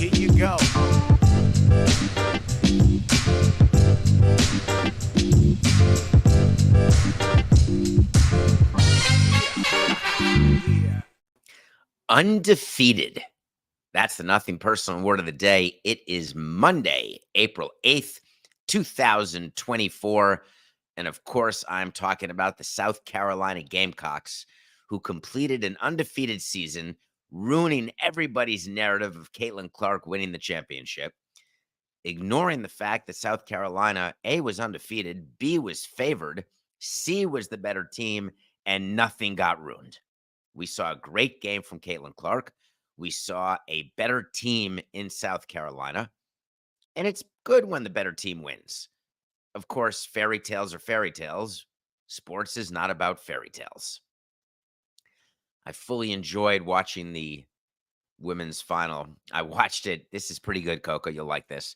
Here you go. Undefeated. That's the nothing personal word of the day. It is Monday, April 8th, 2024. And of course, I'm talking about the South Carolina Gamecocks, who completed an undefeated season, ruining everybody's narrative of Caitlin Clark winning the championship, ignoring the fact that South Carolina, A, was undefeated, B, was favored, C, was the better team, and nothing got ruined. We saw a great game from Caitlin Clark. We saw a better team in South Carolina. And it's good when the better team wins. Of course, fairy tales are fairy tales. Sports is not about fairy tales. I fully enjoyed watching the women's final. I watched it. This is pretty good, Coco. You'll like this.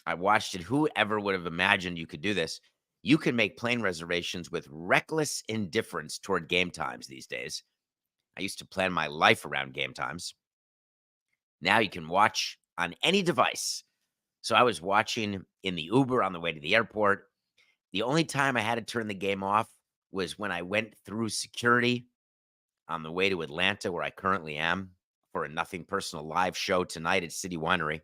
I watched it. Whoever would have imagined you could do this? You can make plane reservations with reckless indifference toward game times these days. I used to plan my life around game times. Now you can watch on any device. So I was watching in the Uber on the way to the airport. The only time I had to turn the game off was when I went through security on the way to Atlanta, where I currently am, for a Nothing Personal live show tonight at City Winery.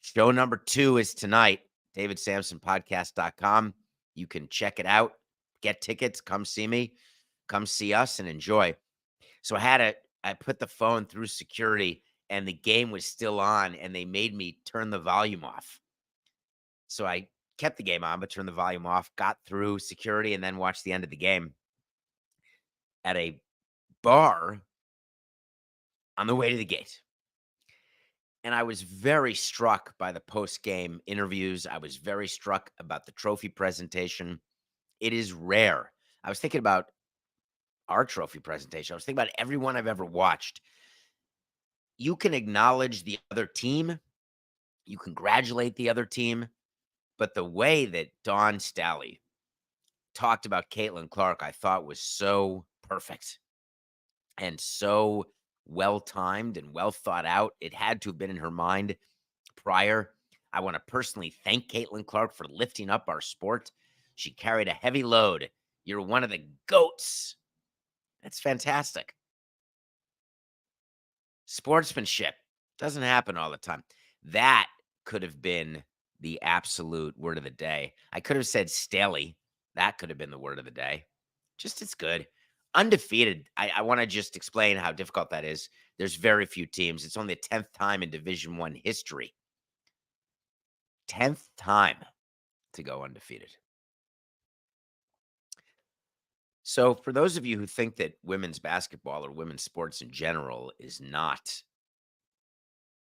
Show number 2 is tonight, davidsamsonpodcast.com. You can check it out, get tickets, come see me, come see us, and enjoy. So I put the phone through security, and the game was still on, and they made me turn the volume off. So I kept the game on, but turned the volume off, got through security, and then watched the end of the game at a bar on the way to the gate. And I was very struck by the post-game interviews. I was very struck about the trophy presentation. It is rare. I was thinking about our trophy presentation. I was thinking about everyone I've ever watched. You can acknowledge the other team. You congratulate the other team. But the way that Dawn Staley talked about Caitlin Clark, I thought was so perfect and so well-timed and well thought out. It had to have been in her mind prior. I want to personally thank Caitlin Clark for lifting up our sport. She carried a heavy load. You're one of the GOATs. That's fantastic. Sportsmanship doesn't happen all the time. That could have been the absolute word of the day. I could have said Staley. That could have been the word of the day. Just as good. Undefeated. I want to just explain how difficult that is. There's very few teams. It's only the 10th time in Division I history. 10th time to go undefeated. So for those of you who think that women's basketball or women's sports in general is not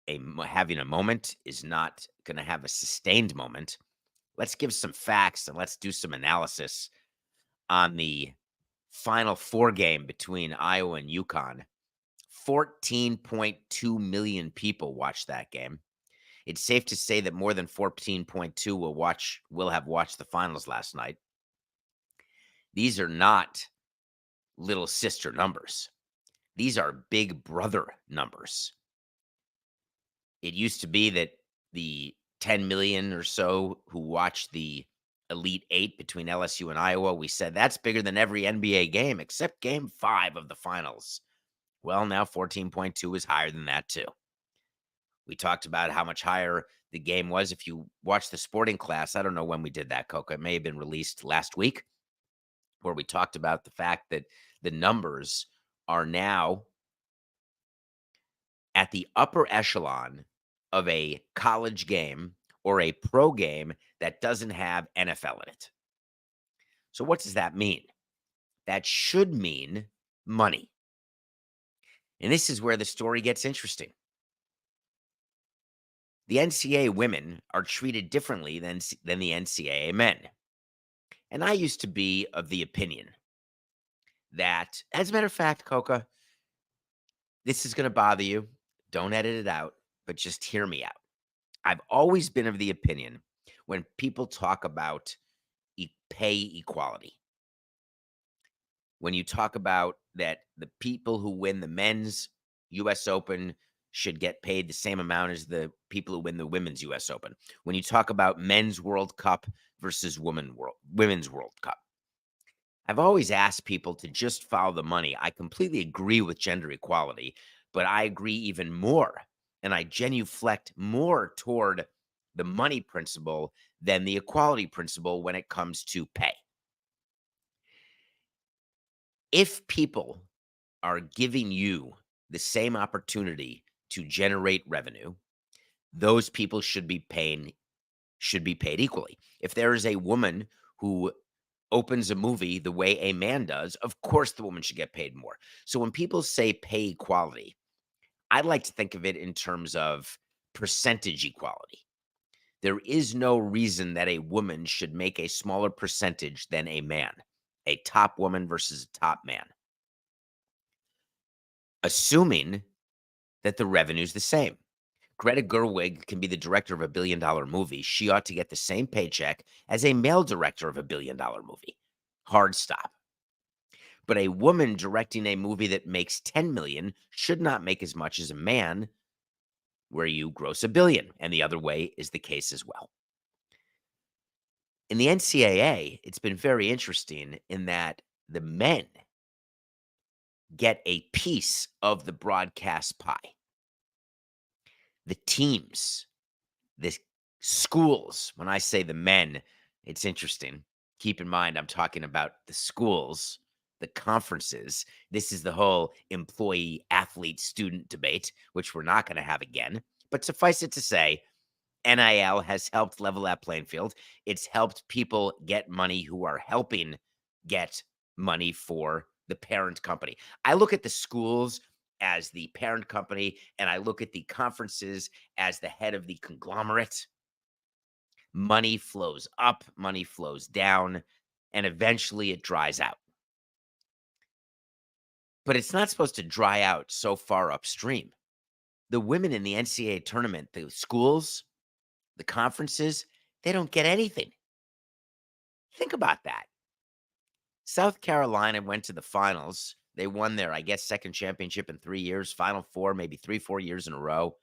having a moment, is not going to have a sustained moment, let's give some facts and let's do some analysis on the Final Four game between Iowa and UConn. 14.2 million people watched that game. It's safe to say that more than 14.2 will have watched the finals last night. These are not little sister numbers. These are big brother numbers. It used to be that the 10 million or so who watched the Elite Eight between LSU and Iowa, we said that's bigger than every NBA game except Game 5 of the finals. Well, now 14.2 is higher than that too. We talked about how much higher the game was. If you watch the sporting class, I don't know when we did that, Coca. It may have been released last week, where we talked about the fact that the numbers are now at the upper echelon of a college game or a pro game that doesn't have NFL in it. So what does that mean? That should mean money. And this is where the story gets interesting. The NCAA women are treated differently than the NCAA men. And I used to be of the opinion that, as a matter of fact, Coca, this is going to bother you. Don't edit it out, but just hear me out. I've always been of the opinion when people talk about pay equality, when you talk about that the people who win the men's U.S. Open should get paid the same amount as the people who win the women's US Open. When you talk about men's World Cup versus women's World Cup, I've always asked people to just follow the money. I completely agree with gender equality, but I agree even more, and I genuflect more toward the money principle than the equality principle when it comes to pay. If people are giving you the same opportunity to generate revenue, those people should be paid equally. If there is a woman who opens a movie the way a man does, of course the woman should get paid more. So when people say pay equality, I like to think of it in terms of percentage equality. There is no reason that a woman should make a smaller percentage than a man, a top woman versus a top man, assuming that the revenue's the same. Greta Gerwig can be the director of a $1 billion movie. She ought to get the same paycheck as a male director of a $1 billion movie. Hard stop. But a woman directing a movie that makes 10 million should not make as much as a man where you gross $1 billion, and the other way is the case as well. In the NCAA, it's been very interesting in that the men get a piece of the broadcast pie. The teams, the schools, when I say the men, it's interesting. Keep in mind, I'm talking about the schools, the conferences. This is the whole employee, athlete, student debate, which we're not going to have again. But suffice it to say, NIL has helped level that playing field. It's helped people get money who are helping get money for the parent company. I look at the schools as the parent company, and I look at the conferences as the head of the conglomerate. Money flows up, money flows down, and eventually it dries out. But it's not supposed to dry out so far upstream. The women in the NCAA tournament, the schools, the conferences, they don't get anything. Think about that. South Carolina went to the finals. They won their, I guess, second championship in 3 years, Final Four, maybe 3-4 years in a row.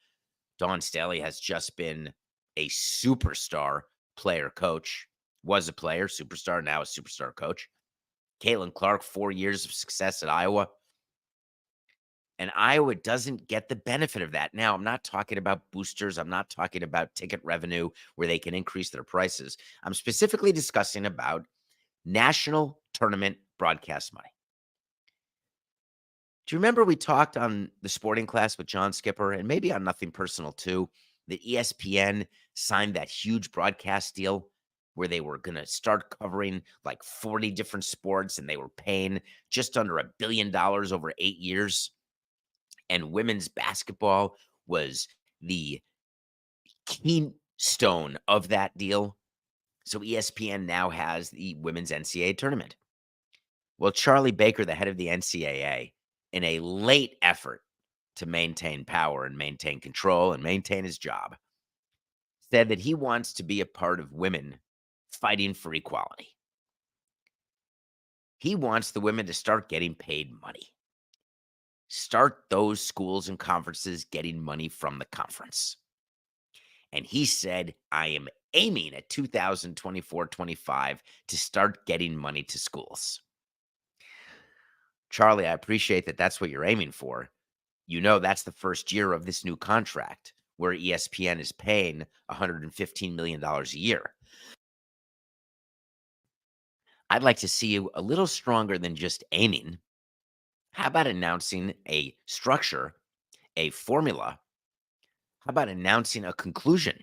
Dawn Staley has just been a superstar player coach, was a player, superstar, now a superstar coach. Caitlin Clark, 4 years of success at Iowa. And Iowa doesn't get the benefit of that. Now, I'm not talking about boosters. I'm not talking about ticket revenue where they can increase their prices. I'm specifically discussing about national tournament broadcast money. Do you remember we talked on the sporting class with John Skipper and maybe on Nothing Personal too, that ESPN signed that huge broadcast deal where they were going to start covering like 40 different sports and they were paying just under $1 billion over 8 years? And women's basketball was the keystone of that deal. So ESPN now has the women's NCAA tournament. Well, Charlie Baker, the head of the NCAA, in a late effort to maintain power and maintain control and maintain his job, said that he wants to be a part of women fighting for equality. He wants the women to start getting paid money. Start those schools and conferences getting money from the conference. And he said, I am aiming at 2024-25 to start getting money to schools. Charlie, I appreciate that that's what you're aiming for. You know, that's the first year of this new contract where ESPN is paying $115 million a year. I'd like to see you a little stronger than just aiming. How about announcing a structure, a formula? How about announcing a conclusion?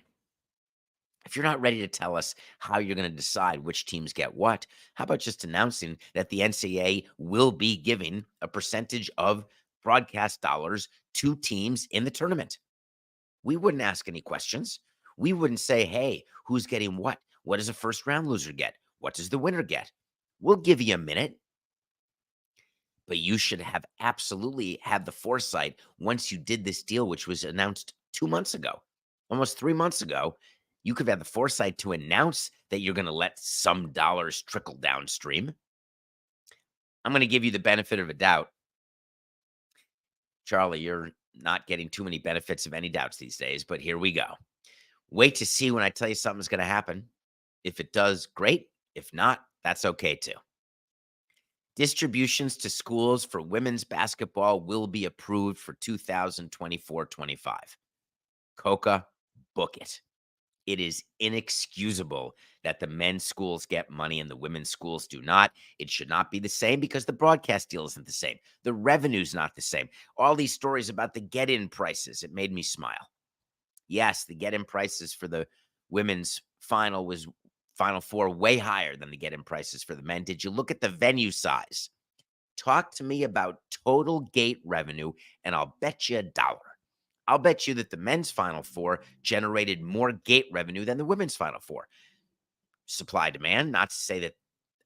If you're not ready to tell us how you're going to decide which teams get what, how about just announcing that the NCAA will be giving a percentage of broadcast dollars to teams in the tournament? We wouldn't ask any questions. We wouldn't say, hey, who's getting what? What does a first round loser get? What does the winner get? We'll give you a minute. But you should have absolutely had the foresight once you did this deal, which was announced 2 months ago, almost 3 months ago. You could have the foresight to announce that you're going to let some dollars trickle downstream. I'm going to give you the benefit of a doubt. Charlie, you're not getting too many benefits of any doubts these days, but here we go. Wait to see when I tell you something's going to happen. If it does, great. If not, that's okay too. Distributions to schools for women's basketball will be approved for 2024-25. Coca, book it. It is inexcusable that the men's schools get money and the women's schools do not. It should not be the same because the broadcast deal isn't the same. The revenue's not the same. All these stories about the get-in prices, it made me smile. Yes, the get-in prices for the women's Final Four way higher than the get-in prices for the men. Did you look at the venue size? Talk to me about total gate revenue, and I'll bet you $1. I'll bet you that the men's Final Four generated more gate revenue than the women's Final Four. Supply demand, not to say that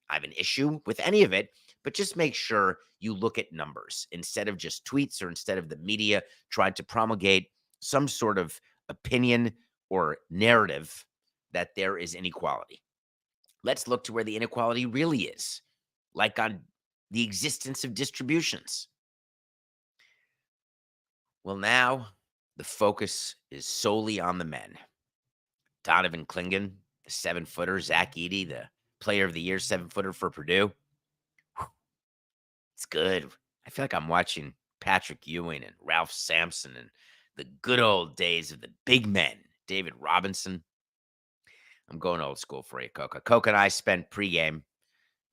I have an issue with any of it, but just make sure you look at numbers instead of just tweets or instead of the media trying to promulgate some sort of opinion or narrative that there is inequality. Let's look to where the inequality really is, like on the existence of distributions. Well, now the focus is solely on the men. Donovan Clingan, the 7-footer, Zach Edey, the player of the year 7-footer for Purdue. Whew, it's good. I feel like I'm watching Patrick Ewing and Ralph Samson and the good old days of the big men, David Robinson. I'm going old school for you, Coca. Coca and I spent pregame,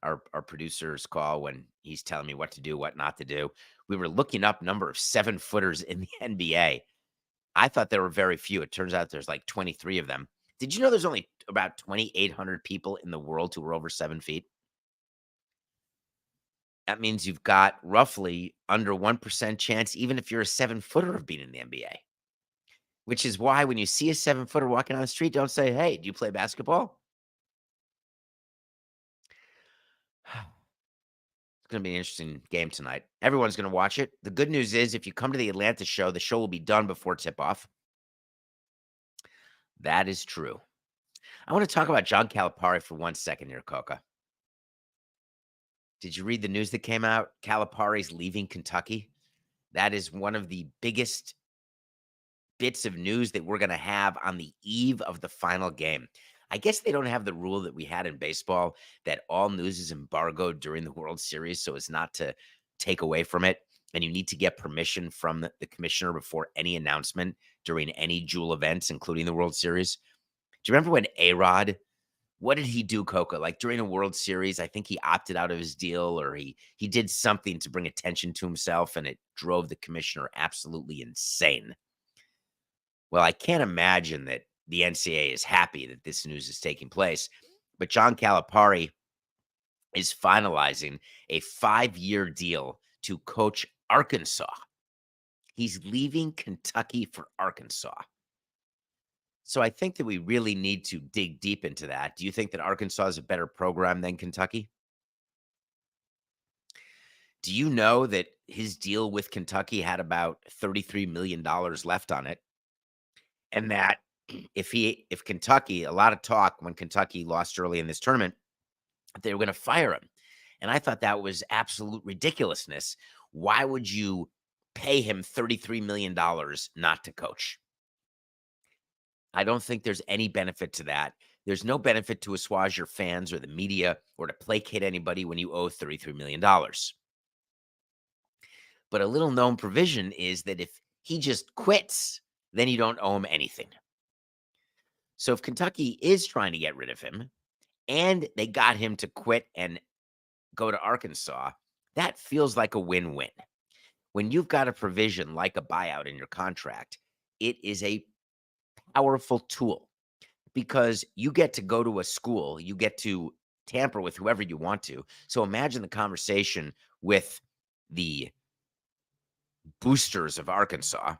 our producer's call, when he's telling me what to do, what not to do. We were looking up number of 7-footers in the NBA. I thought there were very few. It turns out there's like 23 of them. Did you know there's only about 2,800 people in the world who are over 7 feet? That means you've got roughly under 1% chance, even if you're a 7-footer, of being in the NBA. Which is why when you see a 7-footer walking on the street, don't say, "Hey, do you play basketball?" It's going to be an interesting game tonight. Everyone's going to watch it. The good news is if you come to the Atlanta show, the show will be done before tip-off. That is true. I want to talk about John Calipari for 1 second here, Coca. Did you read the news that came out? Calipari's leaving Kentucky. That is one of the biggest bits of news that we're going to have on the eve of the final game. I guess they don't have the rule that we had in baseball that all news is embargoed during the World Series so as not to take away from it. And you need to get permission from the commissioner before any announcement during any Jewel events, including the World Series. Do you remember when A-Rod, what did he do, Coca? Like during a World Series, I think he opted out of his deal or he did something to bring attention to himself, and it drove the commissioner absolutely insane. Well, I can't imagine that the NCAA is happy that this news is taking place, but John Calipari is finalizing a 5-year deal to coach Arkansas. He's leaving Kentucky for Arkansas. So I think that we really need to dig deep into that. Do you think that Arkansas is a better program than Kentucky? Do you know that his deal with Kentucky had about $33 million left on it? And that if Kentucky, a lot of talk when Kentucky lost early in this tournament, they were going to fire him. And I thought that was absolute ridiculousness. Why would you pay him $33 million not to coach? I don't think there's any benefit to that. There's no benefit to assuage your fans or the media or to placate anybody when you owe $33 million. But a little known provision is that if he just quits, then you don't owe him anything. So if Kentucky is trying to get rid of him and they got him to quit and go to Arkansas, that feels like a win-win. When you've got a provision like a buyout in your contract, it is a powerful tool because you get to go to a school, you get to tamper with whoever you want to. So imagine the conversation with the boosters of Arkansas,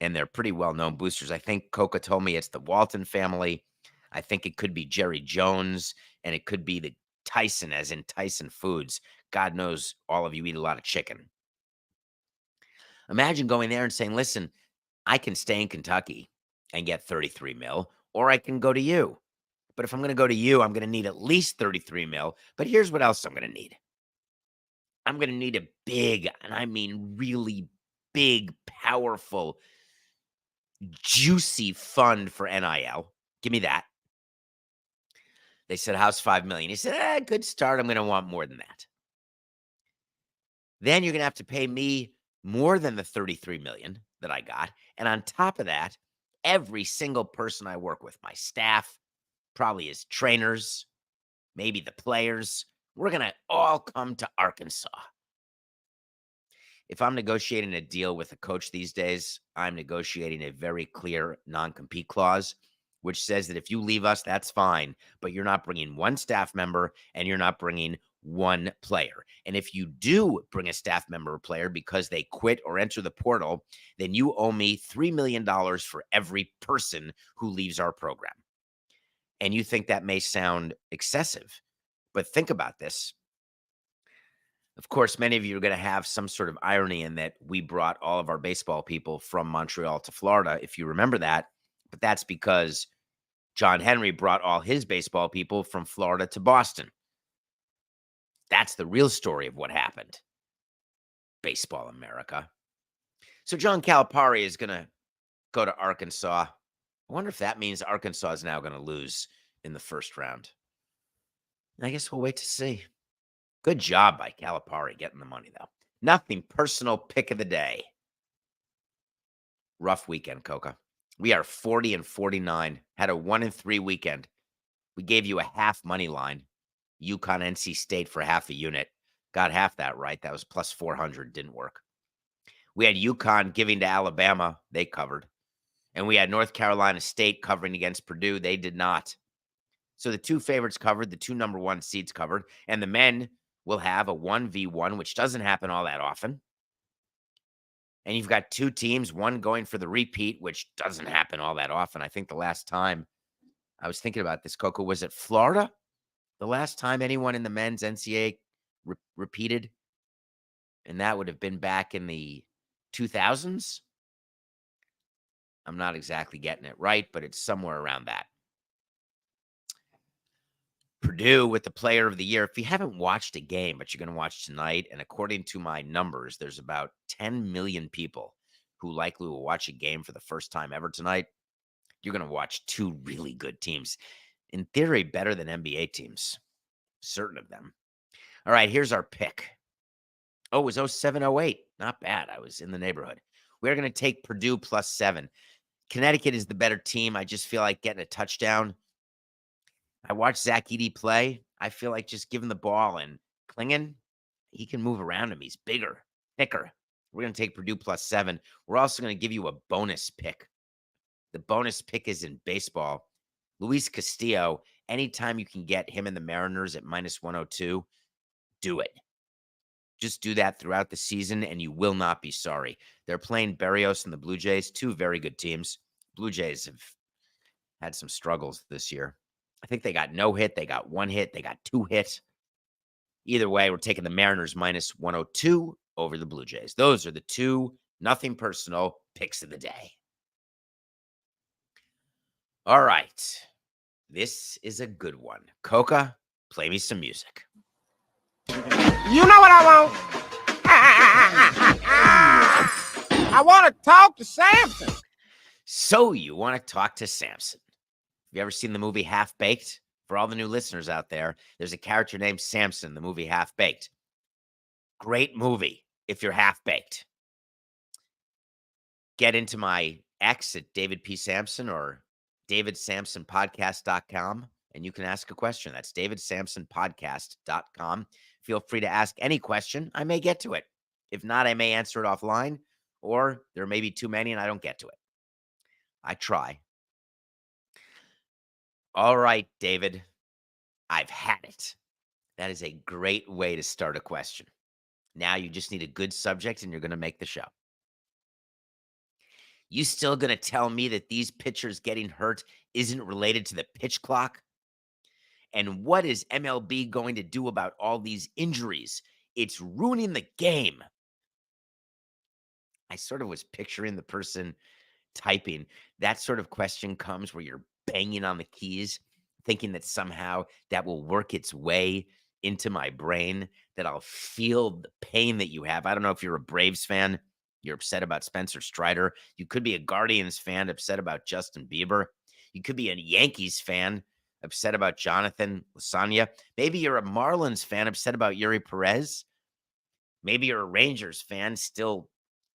and they're pretty well-known boosters. I think Coca told me it's the Walton family. I think it could be Jerry Jones, and it could be the Tyson, as in Tyson Foods. God knows all of you eat a lot of chicken. Imagine going there and saying, listen, I can stay in Kentucky and get 33 mil, or I can go to you. But if I'm going to go to you, I'm going to need at least 33 mil. But here's what else I'm going to need. I'm going to need a big, and I mean really big, powerful, juicy fund for NIL. Give me that. They said, how's $5 million? He said, good start. I'm going to want more than that. Then you're going to have to pay me more than the $33 million that I got. And on top of that, every single person I work with, my staff, probably his trainers, maybe the players, we're going to all come to Arkansas. If I'm negotiating a deal with a coach these days, I'm negotiating a very clear non-compete clause, which says that if you leave us, that's fine, but you're not bringing one staff member and you're not bringing one player. And if you do bring a staff member or player because they quit or enter the portal, then you owe me $3 million for every person who leaves our program. And you think that may sound excessive, but think about this. Of course, many of you are going to have some sort of irony in that we brought all of our baseball people from Montreal to Florida, if you remember that. But that's because John Henry brought all his baseball people from Florida to Boston. That's the real story of what happened. Baseball America. So John Calipari is going to go to Arkansas. I wonder if that means Arkansas is now going to lose in the first round. I guess we'll wait to see. Good job by Calipari getting the money, though. Nothing personal. Pick of the day. Rough weekend, Coca. We are 40-49. Had a 1-3 weekend. We gave you a half money line. UConn, NC State for half a unit. Got half that right. That was plus 400. Didn't work. We had UConn giving to Alabama. They covered. And we had North Carolina State covering against Purdue. They did not. So the two favorites covered. The two number one seeds covered. And the men will have a 1v1, which doesn't happen all that often. And you've got two teams, one going for the repeat, which doesn't happen all that often. I think the last time I was thinking about this, Coco, was it Florida? The last time anyone in the men's NCAA repeated? And that would have been back in the 2000s. I'm not exactly getting it right, but it's somewhere around that. Purdue with the player of the year. If you haven't watched a game, but you're going to watch tonight, and according to my numbers, there's about 10 million people who likely will watch a game for the first time ever tonight. You're going to watch two really good teams. In theory, better than NBA teams. Certain of them. All right, here's our pick. Oh, it was 07-08. Not bad. I was in the neighborhood. We're going to take Purdue plus 7. Connecticut is the better team. I just feel like getting a touchdown. I watched Zach Edey play. I feel like just giving the ball and Klingon, he can move around him. He's bigger, thicker. We're going to take Purdue plus 7. We're also going to give you a bonus pick. The bonus pick is in baseball. Luis Castillo, anytime you can get him and the Mariners at minus 102, do it. Just do that throughout the season, and you will not be sorry. They're playing Berrios and the Blue Jays, two very good teams. Blue Jays have had some struggles this year. I think they got no hit. They got one hit. They got two hits. Either way, we're taking the Mariners minus 102 over the Blue Jays. Those are the two, nothing personal, picks of the day. All right. This is a good one. Coca, play me some music. You know what I want? I want to talk to Samson. So you want to talk to Samson. Have you ever seen the movie Half-Baked? For all the new listeners out there, there's a character named Samson in the movie Half-Baked. Great movie if you're half-baked. Get into my X at David P. Samson or davidsamsonpodcast.com, and you can ask a question. That's davidsamsonpodcast.com. Feel free to ask any question. I may get to it. If not, I may answer it offline, or there may be too many and I don't get to it. I try. All right, David, I've had it. That is a great way to start a question. Now you just need a good subject and you're going to make the show. You still going to tell me that these pitchers getting hurt isn't related to the pitch clock? And what is MLB going to do about all these injuries? It's ruining the game. I sort of was picturing the person typing. That sort of question comes where you're banging on the keys, thinking that somehow that will work its way into my brain, that I'll feel the pain that you have. I don't know if you're a Braves fan. You're upset about Spencer Strider. You could be a Guardians fan upset about Justin Bieber. You could be a Yankees fan upset about Jonathan Lasagna. Maybe you're a Marlins fan upset about Yuri Perez. Maybe you're a Rangers fan still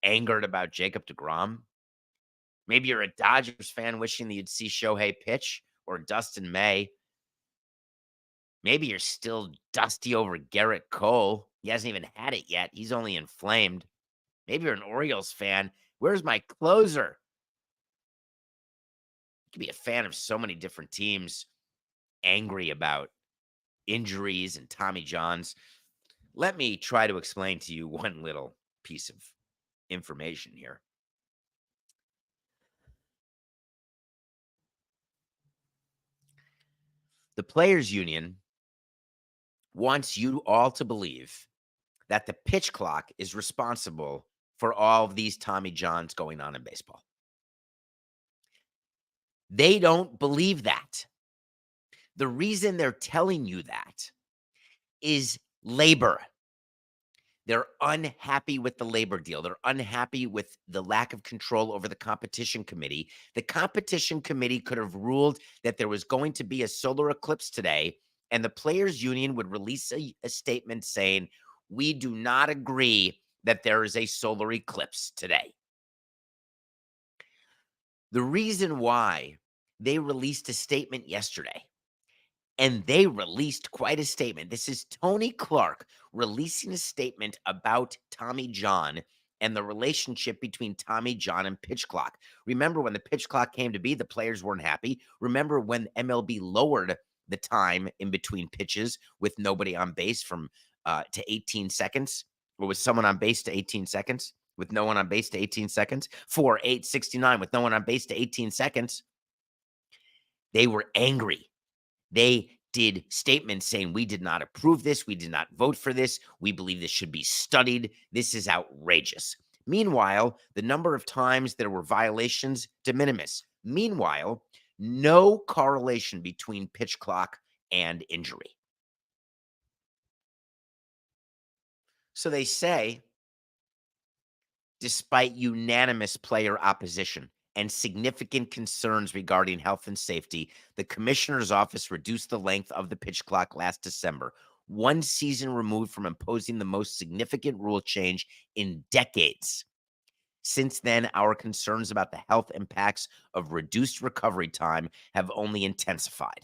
angered about Jacob deGrom. Maybe you're a Dodgers fan wishing that you'd see Shohei pitch or Dustin May. Maybe you're still dusty over Garrett Cole. He hasn't even had it yet. He's only inflamed. Maybe you're an Orioles fan. Where's my closer? You could be a fan of so many different teams, angry about injuries and Tommy Johns. Let me try to explain to you one little piece of information here. The Players Union wants you all to believe that the pitch clock is responsible for all of these Tommy Johns going on in baseball. They don't believe that. The reason they're telling you that is labor. They're unhappy with the labor deal. They're unhappy with the lack of control over the competition committee. The competition committee could have ruled that there was going to be a solar eclipse today, and the Players Union would release a statement saying, we do not agree that there is a solar eclipse today. The reason why they released a statement yesterday, and they released quite a statement. This is Tony Clark releasing a statement about Tommy John and the relationship between Tommy John and pitch clock. Remember when the pitch clock came to be, the players weren't happy. Remember when MLB lowered the time in between pitches with nobody on base from to 18 seconds, or with someone on base to 18 seconds, with no one on base to 18 seconds, 4-8-69 with no one on base to 18 seconds. They were angry. They did statements saying, we did not approve this. We did not vote for this. We believe this should be studied. This is outrageous. Meanwhile, the number of times there were violations, de minimis. Meanwhile, no correlation between pitch clock and injury. So they say, despite unanimous player opposition and significant concerns regarding health and safety, the commissioner's office reduced the length of the pitch clock last December, one season removed from imposing the most significant rule change in decades. Since then, our concerns about the health impacts of reduced recovery time have only intensified.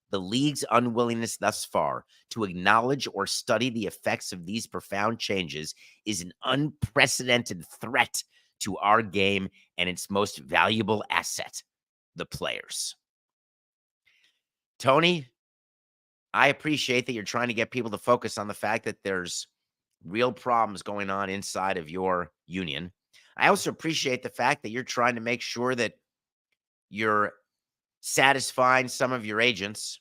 The league's unwillingness thus far to acknowledge or study the effects of these profound changes is an unprecedented threat to our game and its most valuable asset, the players. Tony, I appreciate that you're trying to get people to focus on the fact that there's real problems going on inside of your union. I also appreciate the fact that you're trying to make sure that you're satisfying some of your agents.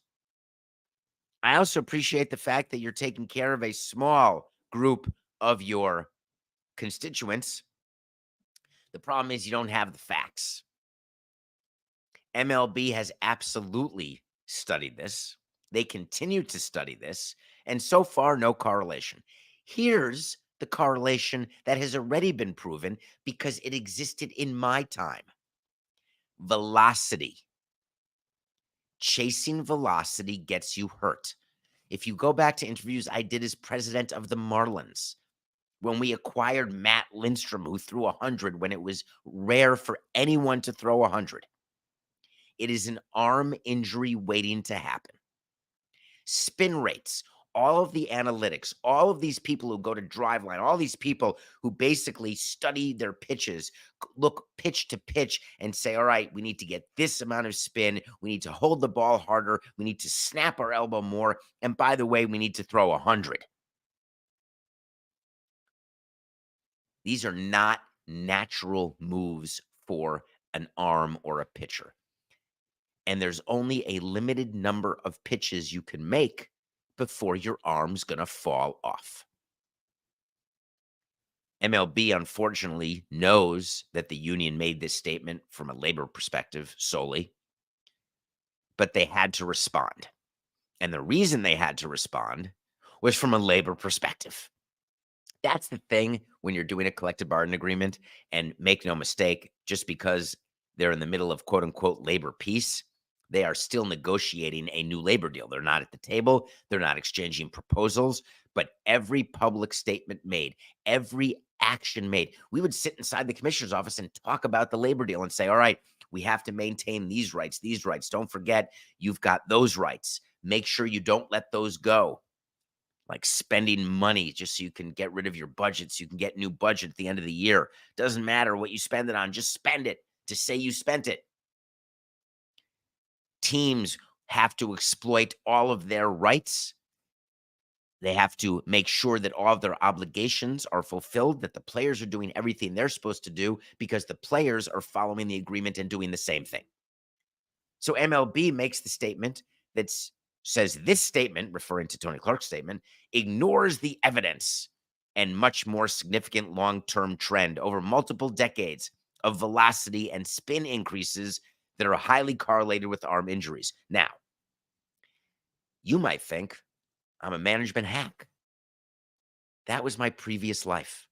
I also appreciate the fact that you're taking care of a small group of your constituents. The problem is you don't have the facts. MLB has absolutely studied this. They continue to study this, and so far, no correlation. Here's the correlation that has already been proven because it existed in my time. Velocity. Chasing velocity gets you hurt. If you go back to interviews I did as president of the Marlins, when we acquired Matt Lindstrom, who threw 100 when it was rare for anyone to throw 100. It is an arm injury waiting to happen. Spin rates, all of the analytics, all of these people who go to Driveline, all these people who basically study their pitches, look pitch to pitch and say, all right, we need to get this amount of spin. We need to hold the ball harder. We need to snap our elbow more. And by the way, we need to throw 100. These are not natural moves for an arm or a pitcher. And there's only a limited number of pitches you can make before your arm's going to fall off. MLB, unfortunately, knows that the union made this statement from a labor perspective solely, but they had to respond. And the reason they had to respond was from a labor perspective. That's the thing when you're doing a collective bargaining agreement, and make no mistake, just because they're in the middle of quote unquote labor peace, they are still negotiating a new labor deal. They're not at the table. They're not exchanging proposals, but every public statement made, every action made, we would sit inside the commissioner's office and talk about the labor deal and say, all right, we have to maintain these rights, these rights. Don't forget, you've got those rights. Make sure you don't let those go. Like spending money just so you can get rid of your budget, so you can get new budget at the end of the year. Doesn't matter what you spend it on, just spend it to say you spent it. Teams have to exploit all of their rights. They have to make sure that all of their obligations are fulfilled, that the players are doing everything they're supposed to do because the players are following the agreement and doing the same thing. So MLB makes the statement that says this statement, referring to Tony Clark's statement, ignores the evidence and much more significant long-term trend over multiple decades of velocity and spin increases that are highly correlated with arm injuries. Now, you might think I'm a management hack. That was my previous life.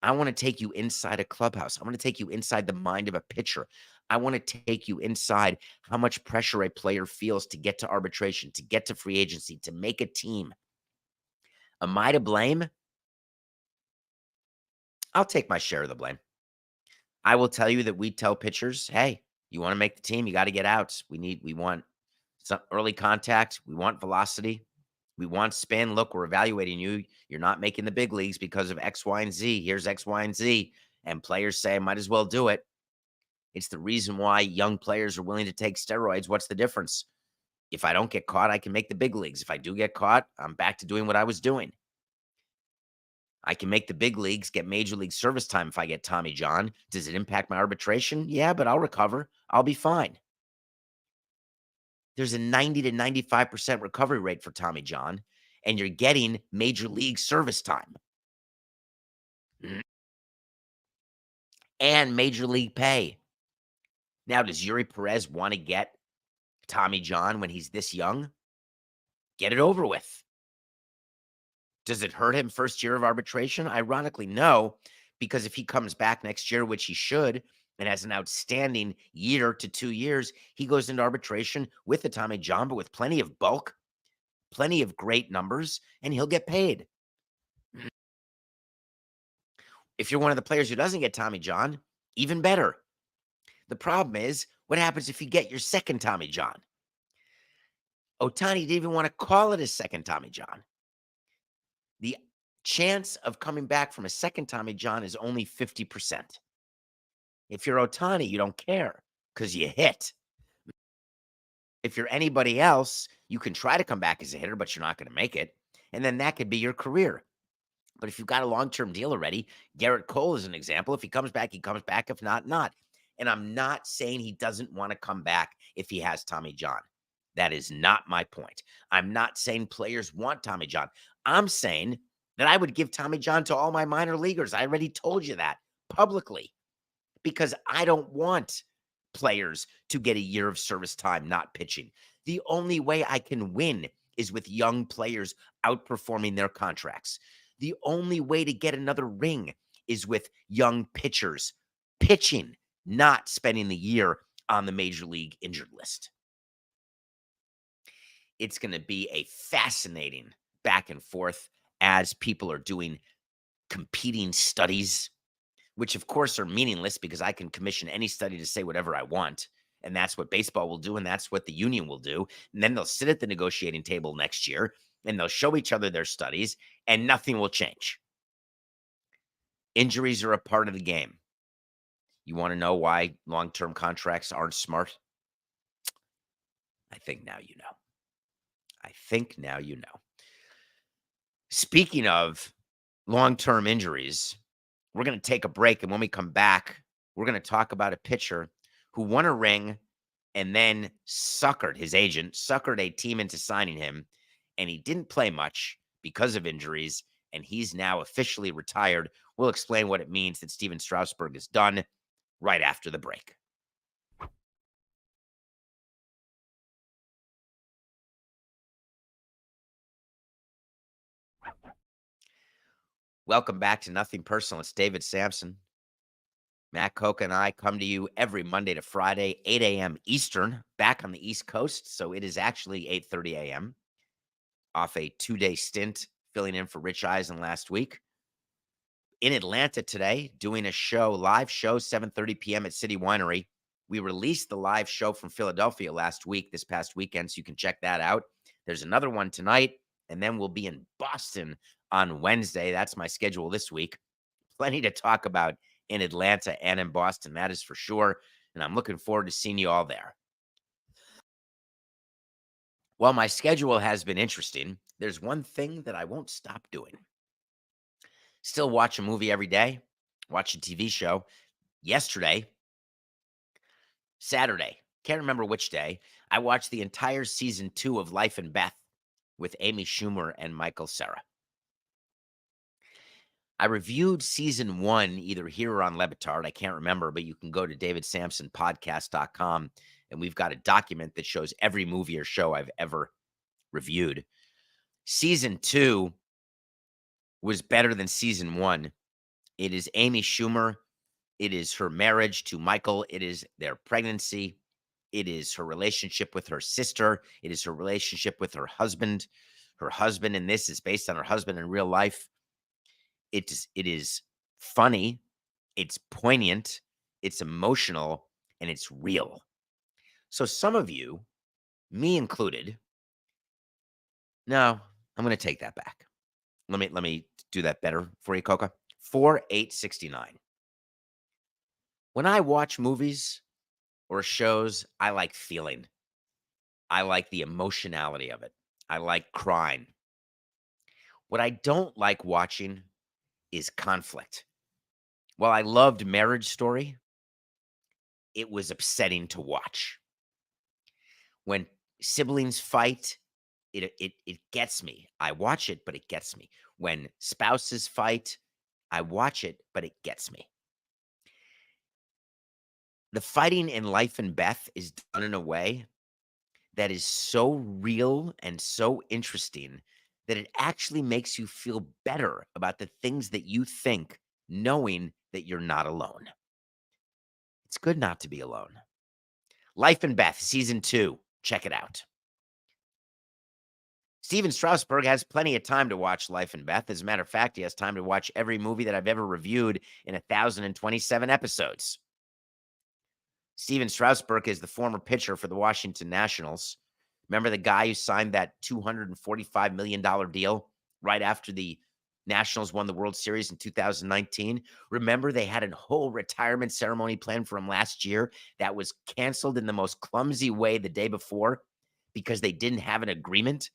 I want to take you inside a clubhouse. I want to take you inside the mind of a pitcher. I want to take you inside how much pressure a player feels to get to arbitration, to get to free agency, to make a team. Am I to blame? I'll take my share of the blame. I will tell you that we tell pitchers, hey, you want to make the team, you got to get outs. We want some early contact. We want velocity. We want spin. Look, we're evaluating you. You're not making the big leagues because of X, Y, and Z. Here's X, Y, and Z. And players say, I might as well do it. It's the reason why young players are willing to take steroids. What's the difference? If I don't get caught, I can make the big leagues. If I do get caught, I'm back to doing what I was doing. I can make the big leagues, get major league service time if I get Tommy John. Does it impact my arbitration? Yeah, but I'll recover. I'll be fine. There's a 90 to 95% recovery rate for Tommy John, and you're getting major league service time and major league pay. Now, does Yuri Perez want to get Tommy John when he's this young? Get it over with. Does it hurt him first year of arbitration? Ironically, no, because if he comes back next year, which he should, and has an outstanding year to 2 years, he goes into arbitration with the Tommy John, but with plenty of bulk, plenty of great numbers, and he'll get paid. If you're one of the players who doesn't get Tommy John, even better. The problem is, what happens if you get your second Tommy John? Ohtani didn't even want to call it a second Tommy John. The chance of coming back from a second Tommy John is only 50%. If you're Ohtani, you don't care because you hit. If you're anybody else, you can try to come back as a hitter, but you're not going to make it. And then that could be your career. But if you've got a long-term deal already, Garrett Cole is an example. If he comes back, he comes back. If not, not. And I'm not saying he doesn't want to come back if he has Tommy John. That is not my point. I'm not saying players want Tommy John. I'm saying that I would give Tommy John to all my minor leaguers. I already told you that publicly because I don't want players to get a year of service time not pitching. The only way I can win is with young players outperforming their contracts. The only way to get another ring is with young pitchers pitching, not spending the year on the major league injured list. It's going to be a fascinating back and forth as people are doing competing studies, which of course are meaningless because I can commission any study to say whatever I want. And that's what baseball will do. And that's what the union will do. And then they'll sit at the negotiating table next year and they'll show each other their studies and nothing will change. Injuries are a part of the game. You want to know why long-term contracts aren't smart? I think now you know. I think now you know. Speaking of long-term injuries, we're going to take a break. And when we come back, we're going to talk about a pitcher who won a ring and then suckered his agent, suckered a team into signing him. And he didn't play much because of injuries. And he's now officially retired. We'll explain what it means that Steven Strasburg is done right after the break. Welcome back to Nothing Personal. It's David Samson. Matt Coca and I come to you every Monday to Friday, 8 a.m. Eastern, back on the East Coast. So it is actually 8:30 a.m. off a 2-day stint filling in for Rich Eisen last week. In Atlanta today, doing a live show, 7:30 p.m. at City Winery. We released the live show from Philadelphia this past weekend, so you can check that out. There's another one tonight, and then we'll be in Boston on Wednesday. That's my schedule this week. Plenty to talk about in Atlanta and in Boston, that is for sure. And I'm looking forward to seeing you all there. While my schedule has been interesting, there's one thing that I won't stop doing. Still watch a movie every day, watch a TV show. Saturday, can't remember which day, I watched the entire season 2 of Life and Beth with Amy Schumer and Michael Cera. I reviewed season 1 either here or on Levitard. I can't remember, but you can go to davidsamsonpodcast.com, and we've got a document that shows every movie or show I've ever reviewed. Season 2 was better than season 1. It is Amy Schumer. It is her marriage to Michael. It is their pregnancy. It is her relationship with her sister. It is her relationship with her husband. Her husband in this is based on her husband in real life. It is funny. It's poignant. It's emotional, and it's real. So some of you, me included, no, I'm going to take that back. Let me do that better for you, Coca. 4869. When I watch movies or shows, I like feeling. I like the emotionality of it. I like crying. What I don't like watching is conflict. While I loved Marriage Story, it was upsetting to watch. When siblings fight, it gets me. I watch it, but it gets me. When spouses fight, I watch it, but it gets me. The fighting in Life and Beth is done in a way that is so real and so interesting that it actually makes you feel better about the things that you think, knowing that you're not alone. It's good not to be alone. Life and Beth, season 2. Check it out. Steven Strasburg has plenty of time to watch Life and Beth. As a matter of fact, he has time to watch every movie that I've ever reviewed in 1,027 episodes. Steven Strasburg is the former pitcher for the Washington Nationals. Remember the guy who signed that $245 million deal right after the Nationals won the World Series in 2019? Remember they had a whole retirement ceremony planned for him last year that was canceled in the most clumsy way the day before because they didn't have an agreement?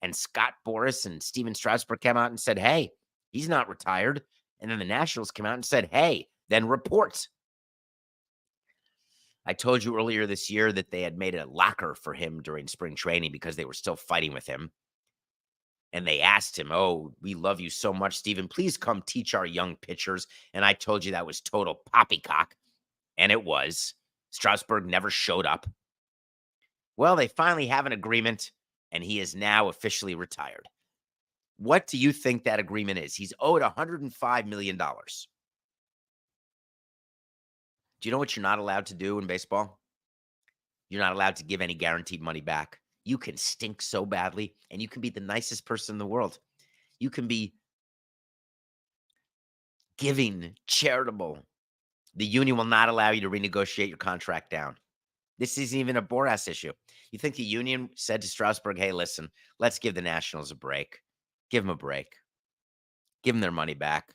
And Scott Boras and Steven Strasburg came out and said, hey, he's not retired. And then the Nationals came out and said, hey, then report. I told you earlier this year that they had made a locker for him during spring training because they were still fighting with him. And they asked him, oh, we love you so much, Steven. Please come teach our young pitchers. And I told you that was total poppycock. And it was. Strasburg never showed up. Well, they finally have an agreement, and he is now officially retired. What do you think that agreement is? He's owed $105 million. Do you know what you're not allowed to do in baseball? You're not allowed to give any guaranteed money back. You can stink so badly, and you can be the nicest person in the world. You can be giving, charitable. The union will not allow you to renegotiate your contract down. This isn't even a Boras issue. You think the union said to Strasburg, hey, listen, let's give the Nationals a break. Give them a break. Give them their money back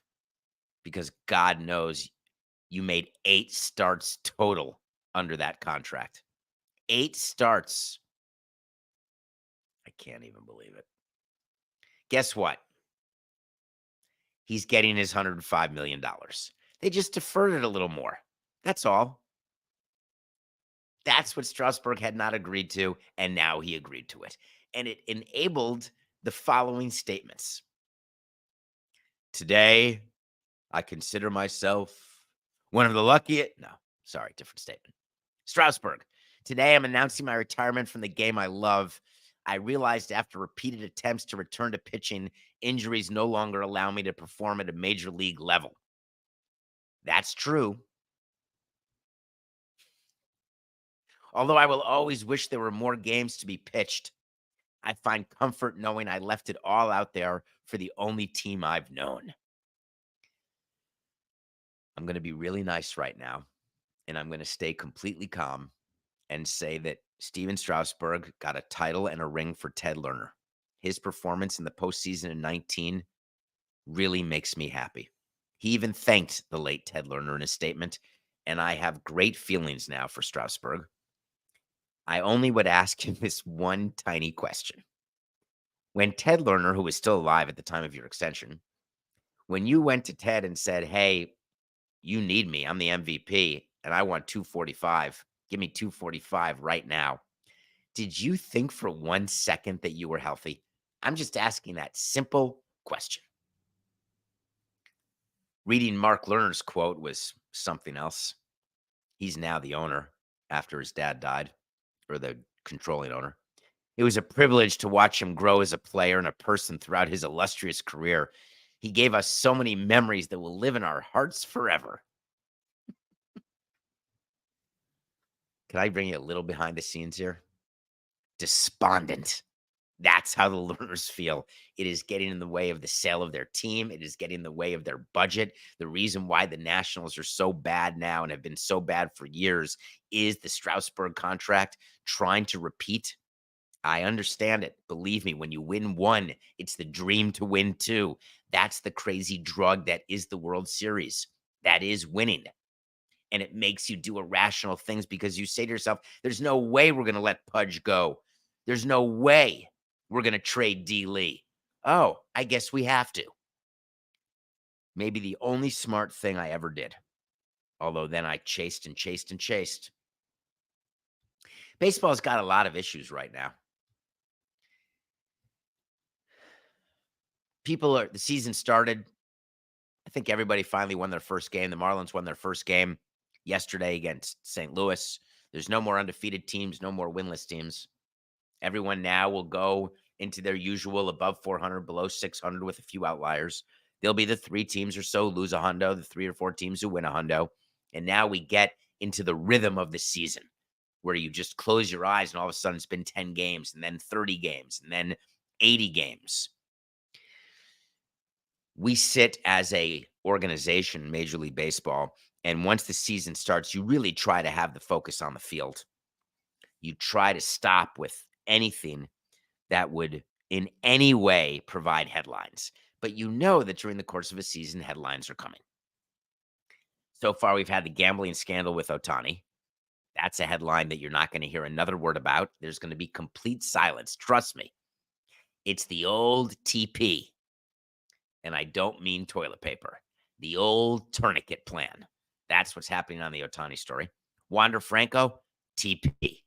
because God knows you made 8 starts total under that contract. 8 starts. I can't even believe it. Guess what? He's getting his $105 million. They just deferred it a little more. That's all. That's what Strasburg had not agreed to, and now he agreed to it. And it enabled the following statements. Today, I consider myself one of the luckiest. No, sorry, different statement. Strasburg, today I'm announcing my retirement from the game I love. I realized after repeated attempts to return to pitching, injuries no longer allow me to perform at a major league level. That's true. Although I will always wish there were more games to be pitched, I find comfort knowing I left it all out there for the only team I've known. I'm going to be really nice right now, and I'm going to stay completely calm and say that Steven Strasburg got a title and a ring for Ted Lerner. His performance in the postseason in 19 really makes me happy. He even thanked the late Ted Lerner in his statement, and I have great feelings now for Strasburg. I only would ask him this one tiny question. When Ted Lerner, who was still alive at the time of your extension, when you went to Ted and said, hey, you need me, I'm the MVP, and I want 245, give me 245 right now. Did you think for 1 second that you were healthy? I'm just asking that simple question. Reading Mark Lerner's quote was something else. He's now the owner after his dad died, or the controlling owner. It was a privilege to watch him grow as a player and a person throughout his illustrious career. He gave us so many memories that will live in our hearts forever. Can I bring you a little behind the scenes here? Despondent. That's how the Lerners feel. It is getting in the way of the sale of their team. It is getting in the way of their budget. The reason why the Nationals are so bad now and have been so bad for years is the Strasburg contract trying to repeat. I understand it. Believe me, when you win one, it's the dream to win two. That's the crazy drug that is the World Series. That is winning. And it makes you do irrational things because you say to yourself, there's no way we're going to let Pudge go. There's no way we're going to trade D. Lee. Oh, I guess we have to. Maybe the only smart thing I ever did. Although then I chased and chased and chased. Baseball's got a lot of issues right now. The season started. I think everybody finally won their first game. The Marlins won their first game yesterday against St. Louis. There's no more undefeated teams, no more winless teams. Everyone now will go into their usual above 400, below 600 with a few outliers. There'll be the 3 teams or so lose a hundo, the 3 or 4 teams who win a hundo. And now we get into the rhythm of the season where you just close your eyes and all of a sudden it's been 10 games and then 30 games and then 80 games. We sit as a organization, Major League Baseball, and once the season starts, you really try to have the focus on the field. You try to stop with anything that would in any way provide headlines. But you know that during the course of a season, headlines are coming. So far, we've had the gambling scandal with Ohtani. That's a headline that you're not going to hear another word about. There's going to be complete silence. Trust me. It's the old TP. And I don't mean toilet paper. The old tourniquet plan. That's what's happening on the Ohtani story. Wander Franco, TP.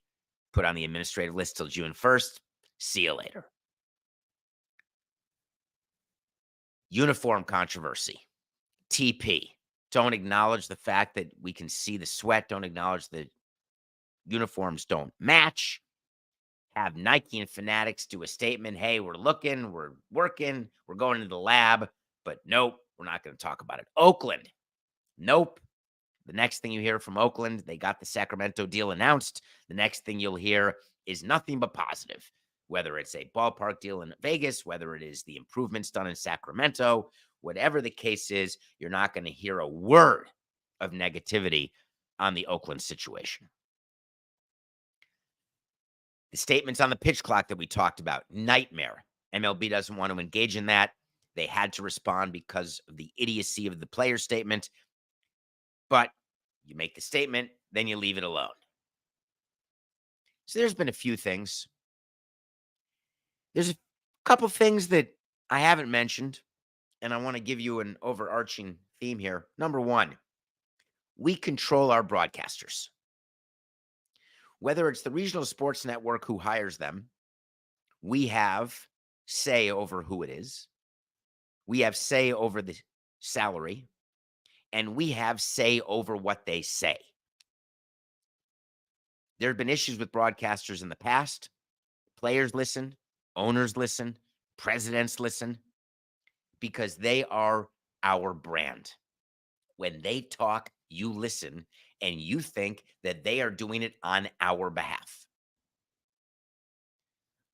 Put on the administrative list till June 1st. See you later. Uniform controversy. TP. Don't acknowledge the fact that we can see the sweat. Don't acknowledge the uniforms don't match. Have Nike and Fanatics do a statement. Hey, we're looking, we're working, we're going into the lab, but nope, we're not going to talk about it. Oakland. Nope. The next thing you hear from Oakland, they got the Sacramento deal announced. The next thing you'll hear is nothing but positive, whether it's a ballpark deal in Vegas, whether it is the improvements done in Sacramento, whatever the case is, you're not going to hear a word of negativity on the Oakland situation. The statements on the pitch clock that we talked about, nightmare. MLB doesn't want to engage in that. They had to respond because of the idiocy of the player statement. But you make the statement, then you leave it alone. So there's been a few things. There's a couple things that I haven't mentioned, and I want to give you an overarching theme here. Number one, we control our broadcasters. Whether it's the regional sports network who hires them, we have say over who it is. We have say over the salary, and we have say over what they say. There have been issues with broadcasters in the past. players listen, owners listen, presidents listen, because they are our brand. When they talk, you listen, and you think that they are doing it on our behalf.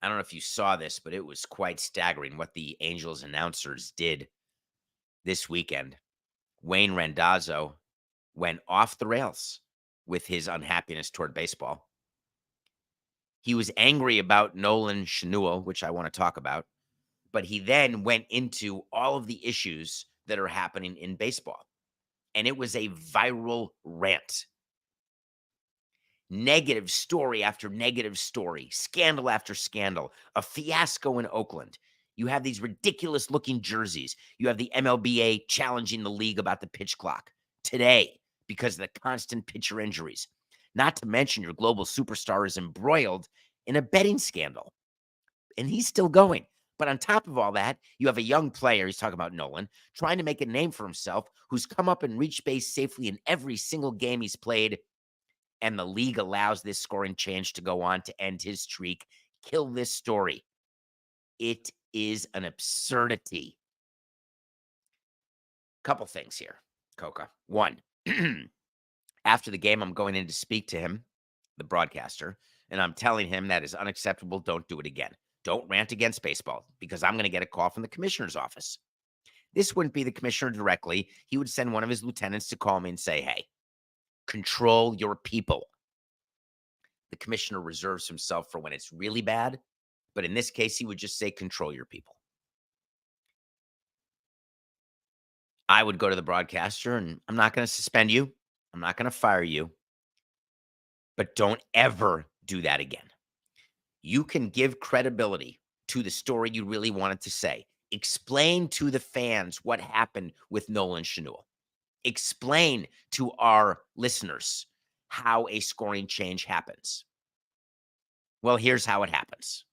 I don't know if you saw this, but it was quite staggering what the Angels announcers did this weekend. Wayne Randazzo went off the rails with his unhappiness toward baseball. He was angry about Nolan Schanuel, which I want to talk about, but he then went into all of the issues that are happening in baseball. And it was a viral rant. Negative story after negative story, scandal after scandal, a fiasco in Oakland. You have these ridiculous looking jerseys. You have the MLBA challenging the league about the pitch clock today because of the constant pitcher injuries. Not to mention your global superstar is embroiled in a betting scandal. And he's still going. But on top of all that, you have a young player, he's talking about Nolan, trying to make a name for himself, who's come up and reached base safely in every single game he's played. And the league allows this scoring change to go on to end his streak. Kill this story. It is an absurdity. Couple things here, Coca. One, after the game, I'm going in to speak to him, the broadcaster, and I'm telling him that is unacceptable. Don't do it again. Don't rant against baseball, because I'm going to get a call from the commissioner's office. This wouldn't be the commissioner directly. He would send one of his lieutenants to call me and say, hey, control your people. The commissioner reserves himself for when it's really bad, but in this case, he would just say, control your people. I would go to the broadcaster, and I'm not going to suspend you. I'm not going to fire you, but don't ever do that again. You can give credibility to the story you really wanted to say. Explain to the fans what happened with Nolan Schanuel. Explain to our listeners how a scoring change happens. Well, here's how it happens.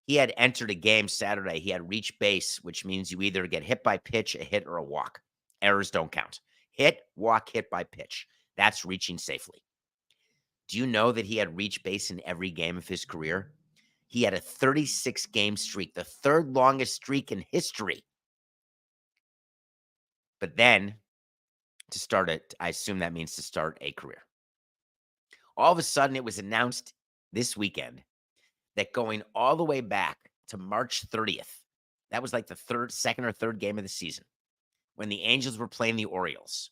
He had entered a game Saturday. He had reached base, which means you either get hit by pitch, a hit, or a walk. Errors don't count. Hit, walk, hit by pitch. That's reaching safely. Do you know that he had reached base in every game of his career? He had a 36-game streak, the third longest streak in history. But then, to start it, I assume that means to start a career. All of a sudden, it was announced this weekend that going all the way back to March 30th, that was like the second or third game of the season, when the Angels were playing the Orioles,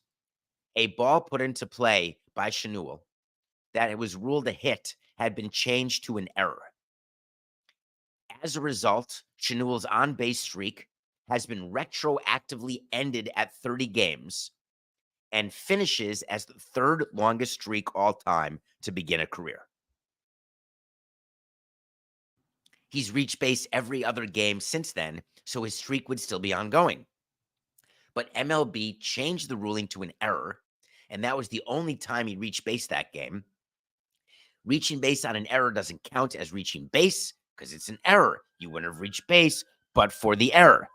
a ball put into play by Schanuel that it was ruled a hit had been changed to an error. As a result, Schanuel's on-base streak has been retroactively ended at 30 games and finishes as the third longest streak all time to begin a career. He's reached base every other game since then, so his streak would still be ongoing. But MLB changed the ruling to an error, and that was the only time he reached base that game. Reaching base on an error doesn't count as reaching base because it's an error. You wouldn't have reached base but for the error.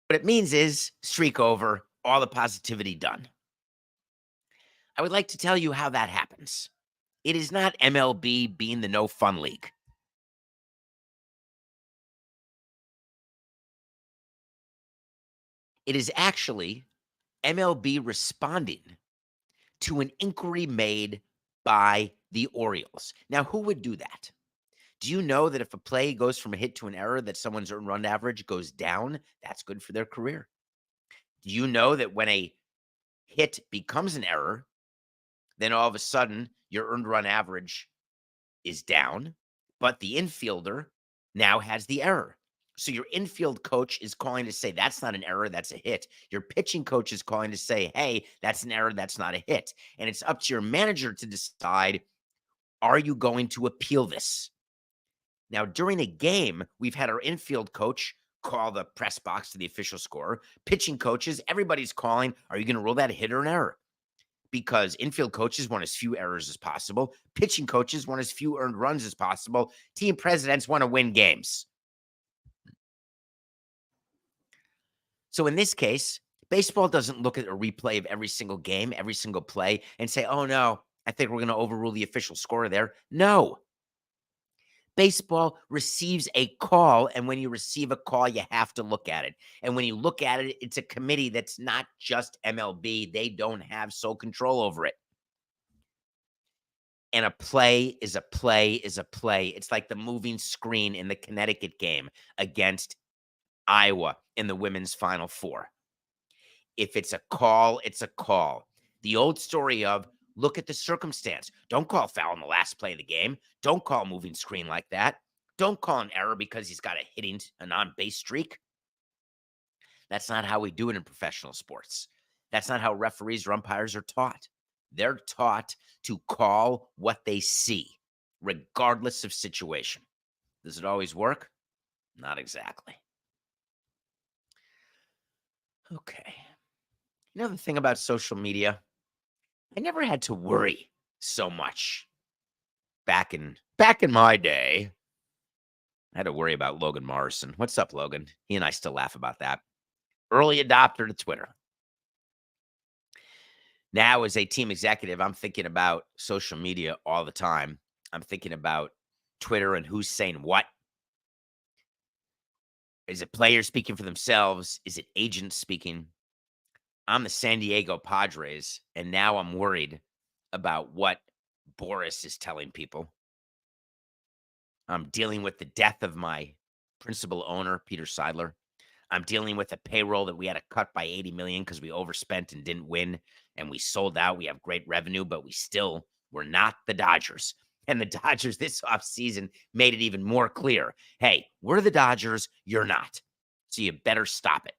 What it means is streak over, all the positivity done. I would like to tell you how that happens. It is not MLB being the no fun league. It is actually MLB responding to an inquiry made by the Orioles. Now, who would do that? Do you know that if a play goes from a hit to an error, that someone's earned run average goes down? That's good for their career. Do you know that when a hit becomes an error, then all of a sudden your earned run average is down, but the infielder now has the error? So your infield coach is calling to say, that's not an error, that's a hit. Your pitching coach is calling to say, hey, that's an error, that's not a hit. And it's up to your manager to decide, are you going to appeal this? Now, during a game, we've had our infield coach call the press box to the official scorer. Pitching coaches, everybody's calling, are you going to rule that a hit or an error? Because infield coaches want as few errors as possible. Pitching coaches want as few earned runs as possible. Team presidents want to win games. So in this case, baseball doesn't look at a replay of every single game, every single play, and say, oh no, I think we're going to overrule the official score there. No. Baseball receives a call, and when you receive a call, you have to look at it. And when you look at it, it's a committee that's not just MLB. They don't have sole control over it. And a play is a play is a play. It's like the moving screen in the Connecticut game against Iowa in the women's Final Four. If it's a call, it's a call. The old story of look at the circumstance. Don't call foul in the last play of the game. Don't call moving screen like that. Don't call an error because he's got an on-base streak. That's not how we do it in professional sports. That's not how referees or umpires are taught. They're taught to call what they see, regardless of situation. Does it always work? Not exactly. Okay. You know the thing about social media? I never had to worry so much. Back in my day, I had to worry about Logan Morrison. What's up, Logan? He and I still laugh about that. Early adopter to Twitter. Now, as a team executive, I'm thinking about social media all the time. I'm thinking about Twitter and who's saying what. Is it players speaking for themselves? Is it agents speaking? I'm the San Diego Padres, and now I'm worried about what Boras is telling people. I'm dealing with the death of my principal owner, Peter Seidler. I'm dealing with a payroll that we had to cut by $80 million because we overspent and didn't win, and we sold out. We have great revenue, but we're not the Dodgers. And the Dodgers this offseason made it even more clear. Hey, we're the Dodgers. You're not. So you better stop it.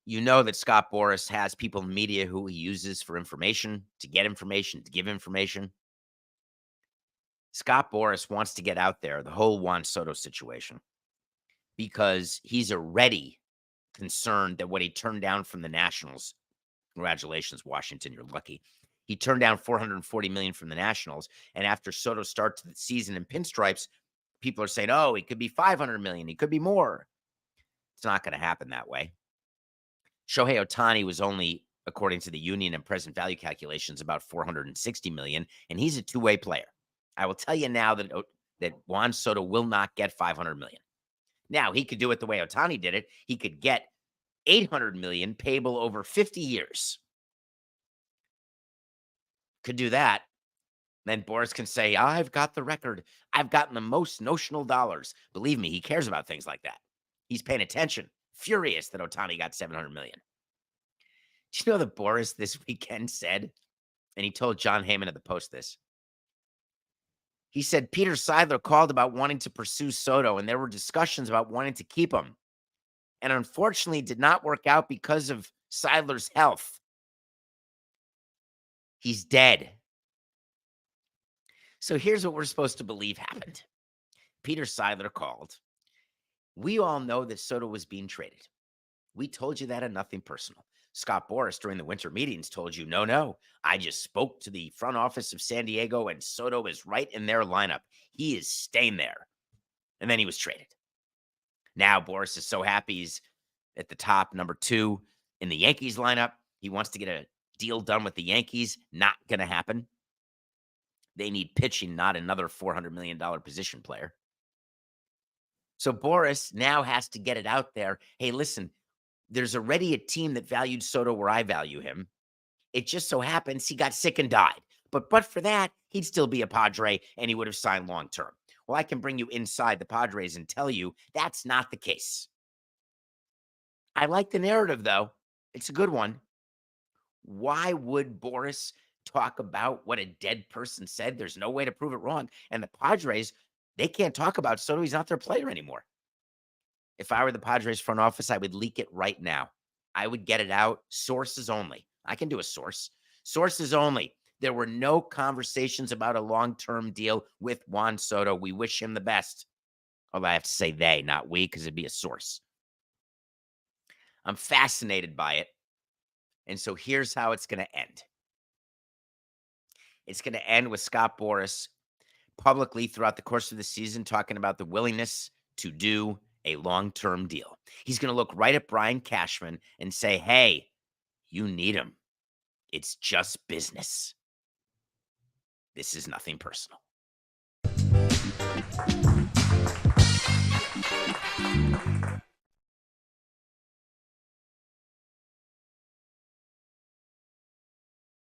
You know that Scott Boras has people in media who he uses for information, to get information, to give information. Scott Boras wants to get out there, the whole Juan Soto situation, because he's already concerned that what he turned down from the Nationals, congratulations, Washington, you're lucky. He turned down $440 million from the Nationals, and after Soto starts the season in pinstripes, people are saying, oh, he could be $500 million, he could be more. It's not going to happen that way. Shohei Ohtani was only, according to the union and present value calculations, about $460 million, and he's a two-way player. I will tell you now that Juan Soto will not get $500 million. Now, he could do it the way Ohtani did it. He could get $800 million payable over 50 years. Could do that. Then Boras can say, I've got the record. I've gotten the most notional dollars. Believe me, he cares about things like that. He's paying attention. Furious that Ohtani got $700 million. Do you know that Boras this weekend said, and he told John Heyman of the Post this, he said Peter Seidler called about wanting to pursue Soto, and there were discussions about wanting to keep him. And unfortunately, it did not work out because of Seidler's health. He's dead. So here's what we're supposed to believe happened. Peter Seidler called. We all know that Soto was being traded. We told you that and nothing personal. Scott Boras during the winter meetings told you, no, I just spoke to the front office of San Diego and Soto is right in their lineup. He is staying there. And then he was traded. Now Boras is so happy he's at the top, number 2 in the Yankees lineup. He wants to get a deal done with the Yankees. Not going to happen. They need pitching, not another $400 million position player. So Boras now has to get it out there. Hey, listen, there's already a team that valued Soto where I value him. It just so happens he got sick and died. But for that, he'd still be a Padre and he would have signed long term. Well, I can bring you inside the Padres and tell you that's not the case. I like the narrative, though. It's a good one. Why would Boras talk about what a dead person said? There's no way to prove it wrong. And the Padres, they can't talk about Soto. He's not their player anymore. If I were the Padres front office, I would leak it right now. I would get it out. Sources only. I can do a source. Sources only. There were no conversations about a long-term deal with Juan Soto. We wish him the best. Although I have to say they, not we, because it'd be a source. I'm fascinated by it. And so here's how it's going to end. It's going to end with Scott Boras publicly throughout the course of the season talking about the willingness to do a long-term deal. He's going to look right at Brian Cashman and say, hey, you need him. It's just business. This is nothing personal.